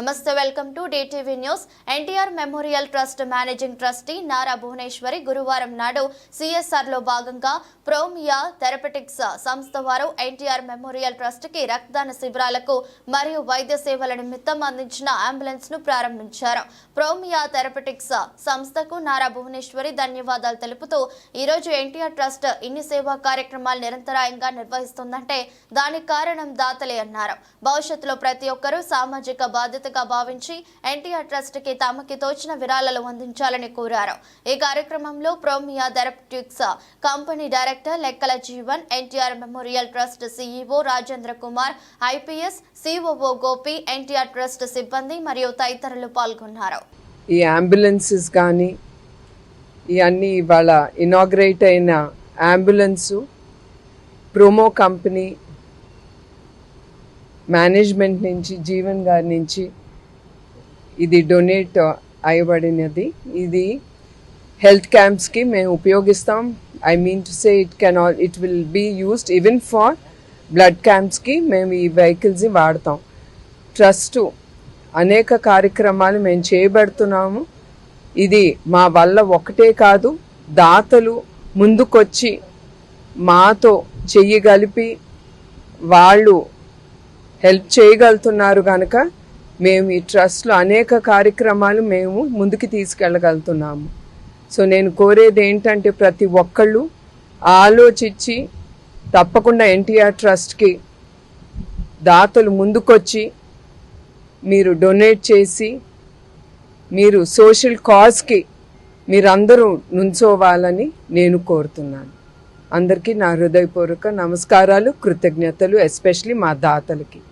నమస్తే, welcome to DTV news. NTR memorial trust managing trustee Nara Bhuvaneswari గురువారం నాడు సిఎస్ఆర్ లో భాగంగా ప్రోమియా థెరపెటిక్స్ సంస్థ వారు ఎన్టీఆర్ మెమోరియల్ ట్రస్ట్ కి రక్తదాన శిబిరాలకు మరియు వైద్య సేవల నిమిత్తం అందించిన అంబులెన్స్ ను ప్రారంభించారు. ప్రోమియా థెరపెటిక్స్ సంస్థకు నారా భువనేశ్వరి ధన్యవాదాలు తెలుపుతూ ఈ రోజు ఎన్టీఆర్ ట్రస్ట్ ఇన్ని సేవా కార్యక్రమాలు నిరంతరాయంగా నిర్వహిస్తుందంటే దానికి కారణం దాతలే అన్నారు. భవిష్యత్తులో ప్రతి ఒక్కరూ సామాజిక బాధ్యతగా భావించి ఎన్టీఆర్ ట్రస్ట్ కి తమకి తోచిన విరాళాలు అందించాలని కోరారు. ఈ కార్యక్రమంలో ప్రోమియా థెరపెటిక్స్ కంపెనీ డైరెక్టర్ లెక్కల Jeevan, NTR memorial trust CEO Rajendra Kumar, IPS COO Gopi, NTR trust సిబ్బంది మరియు తదితరులు పాల్గొన్నారు. ఈ అంబులెన్సెస్ కానీ ఇవన్నీ ఇవాళ ఇనాగ్రేట్ అయిన అంబులెన్స్ ప్రోమో కంపెనీ మేనేజ్మెంట్ నుంచి జీవన్ గారి నుంచి ఇది డొనేట్ అయ్యబడినది. ఇది హెల్త్ క్యాంప్స్కి మేము ఉపయోగిస్తాం. I mean to say it will be used even for blood క్యాంప్స్కి మేము ఈ వెహికల్స్ని వాడతాం. ట్రస్ట్ అనేక కార్యక్రమాలు మేము చేయబడుతున్నాము. ఇది మా వల్ల ఒకటే కాదు, దాతలు ముందుకొచ్చి మాతో చెయ్యి కలిపి వాళ్ళు హెల్ప్ చేయగలుగుతున్నారు కనుక మేము ఈ ట్రస్ట్లో అనేక కార్యక్రమాలు మేము ముందుకు తీసుకెళ్ళగలుగుతున్నాము. సో నేను కోరేది ఏంటంటే ప్రతి ఒక్కళ్ళు ఆలోచించి తప్పకుండా ఎన్టీఆర్ ట్రస్ట్కి దాతలు ముందుకొచ్చి మీరు డొనేట్ చేసి మీరు సోషల్ కాజ్కి మీరందరూ నుంచోవాలని నేను కోరుతున్నాను. అందరికీ నా హృదయపూర్వక నమస్కారాలు, కృతజ్ఞతలు, ఎస్పెషలీ మా దాతలకి.